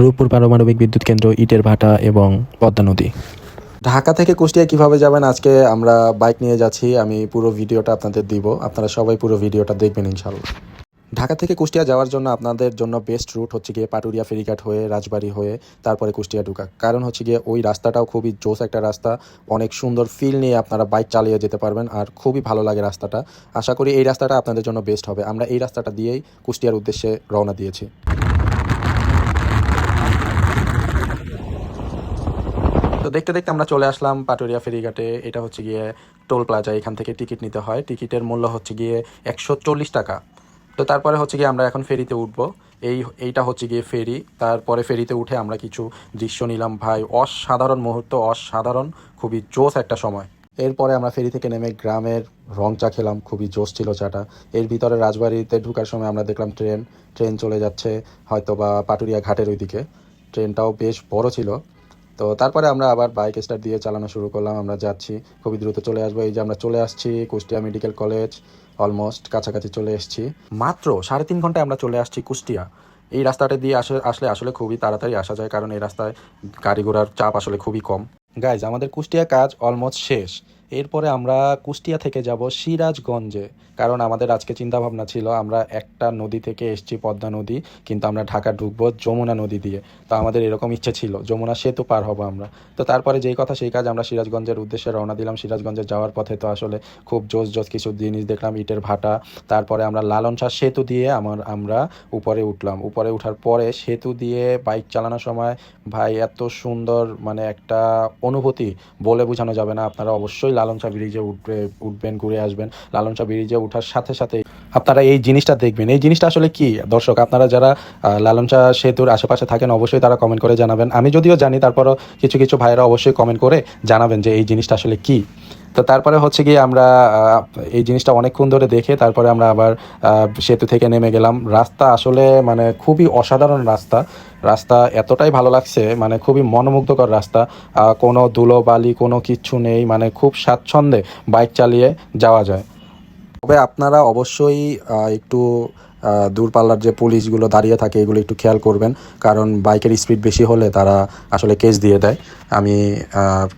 রূপপুর পারমাণবিক বিদ্যুৎ কেন্দ্র, ইটের ভাটা এবং পদ্মা নদী। ঢাকা থেকে কুষ্টিয়া কিভাবে যাবেন, আজকে আমরা বাইক নিয়ে যাচ্ছি। আমি পুরো ভিডিওটা আপনাদের দিব, আপনারা সবাই পুরো ভিডিওটা দেখবেন ইনশাল্লাহ। ঢাকা থেকে কুষ্টিয়া যাওয়ার জন্য আপনাদের জন্য বেস্ট রুট হচ্ছে গিয়ে পাটুরিয়া ফেরিঘাট হয়ে রাজবাড়ী হয়ে তারপরে কুষ্টিয়া ঢুকা। কারণ হচ্ছে গিয়ে ওই রাস্তাটাও খুবই জোস একটা রাস্তা, অনেক সুন্দর ফিল নিয়ে আপনারা বাইক চালিয়ে যেতে পারবেন আর খুবই ভালো লাগে রাস্তাটা। আশা করি এই রাস্তাটা আপনাদের জন্য বেস্ট হবে। আমরা এই রাস্তাটা দিয়েই কুষ্টিয়ার উদ্দেশ্যে রওনা দিয়েছি। তো দেখতে দেখতে আমরা চলে আসলাম পাটুরিয়া ফেরিঘাটে। এটা হচ্ছে গিয়ে টোল প্লাজা, এখান থেকে টিকিট নিতে হয়। টিকিটের মূল্য হচ্ছে গিয়ে 140 টাকা। তো তারপরে হচ্ছে গিয়ে আমরা এখন ফেরিতে উঠবো। এইটা হচ্ছে গিয়ে ফেরি। তারপরে ফেরিতে উঠে আমরা কিছু দৃশ্য নিলাম। ভাই অসাধারণ মুহূর্ত, অসাধারণ, খুবই জোস একটা সময়। এরপরে আমরা ফেরি থেকে নেমে গ্রামের রং চা খেলাম, খুবই জোস ছিল চাটা। এর ভিতরে রাজবাড়িতে ঢুকার সময় আমরা দেখলাম ট্রেন চলে যাচ্ছে হয়তো বা পাটুরিয়া ঘাটের ওইদিকে। ট্রেনটাও বেশ বড় ছিল। তো তারপরে আমরা আবার বাইক স্টার্ট দিয়ে চালানো শুরু করলাম। আমরা যাচ্ছি, খুবই দ্রুত চলে আসবো। এই যে আমরা চলে আসছি কুষ্টিয়া মেডিকেল কলেজ, অলমোস্ট কাছাকাছি চলে এসেছি। মাত্র 3.5 ঘন্টায় আমরা চলে আসছি কুষ্টিয়া। এই রাস্তাটা দিয়ে আসলে আসলে খুবই তাড়াতাড়ি আসা যায়, কারণ এই রাস্তায় গাড়ি ঘোড়ার চাপ আসলে খুবই কম। গাইজ, আমাদের কুষ্টিয়া কাজ অলমোস্ট শেষ। এরপরে আমরা কুষ্টিয়া থেকে যাব সিরাজগঞ্জে, কারণ আমাদের আজকে চিন্তাভাবনা ছিল আমরা একটা নদী থেকে এসেছি পদ্মা নদী, কিন্তু আমরা ঢাকা ঢুকবো যমুনা নদী দিয়ে। তো আমাদের এরকম ইচ্ছে ছিল যমুনা সেতু পার হব আমরা। তো তারপরে যেই কথা সেই কাজ, আমরা সিরাজগঞ্জের উদ্দেশ্যে রওনা দিলাম। সিরাজগঞ্জে যাওয়ার পথে তো আসলে খুব জোস কিছু জিনিস দেখলাম, ইটের ভাটা। তারপরে আমরা লালন শাহ সেতু দিয়ে আমরা উপরে উঠলাম। উপরে উঠার পরে সেতু দিয়ে বাইক চালানোর সময় ভাই এত সুন্দর মানে একটা অনুভূতি বলে বোঝানো যাবে না। আপনারা অবশ্যই লালন শাহ ব্রিজে উঠবেন, ঘুরে আসবেন। লালন শাহ ব্রিজে ওঠার সাথে সাথে আপনারা এই জিনিসটা দেখবেন। এই জিনিসটা আসলে কি দর্শক, আপনারা যারা লালন শাহ সেতুর আশেপাশে থাকেন অবশ্যই তারা কমেন্ট করে জানাবেন। আমি যদিও জানি, তারপরও কিছু কিছু ভাইয়েরা অবশ্যই কমেন্ট করে জানাবেন যে এই জিনিসটা আসলে কি। তো তারপরে হচ্ছে গিয়ে আমরা এই জিনিসটা অনেকক্ষণ ধরে দেখে তারপরে আমরা আবার সেতু থেকে নেমে গেলাম। রাস্তা আসলে মানে খুবই অসাধারণ রাস্তা এতটাই ভালো লাগছে, মানে খুবই মনোমুগ্ধকর রাস্তা। কোনো ধুলো বালি কোনো কিচ্ছু নেই, মানে খুব স্বাচ্ছন্দ্যে বাইক চালিয়ে যাওয়া যায়। তবে আপনারা অবশ্যই একটু দূরপাল্লার যে পুলিশগুলো দাঁড়িয়ে থাকে এগুলো একটু খেয়াল করবেন, কারণ বাইকের স্পিড বেশি হলে তারা আসলে কেস দিয়ে দেয়। আমি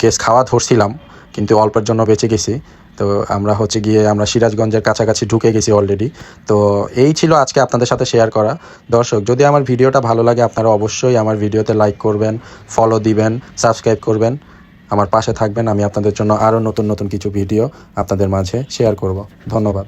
কেস খাওয়া ধরছিলাম, কিন্তু অল্পের জন্য বেঁচে গেছি। তো আমরা হচ্ছে গিয়ে আমরা সিরাজগঞ্জের কাছাকাছি ঢুকে গেছি অলরেডি। তো এই ছিল আজকে আপনাদের সাথে শেয়ার করা। দর্শক, যদি আমার ভিডিওটা ভালো লাগে আপনারা অবশ্যই আমার ভিডিওতে লাইক করবেন, ফলো দিবেন, সাবস্ক্রাইব করবেন, আমার পাশে থাকবেন। আমি আপনাদের জন্য আরও নতুন নতুন কিছু ভিডিও আপনাদের মাঝে শেয়ার করব। ধন্যবাদ।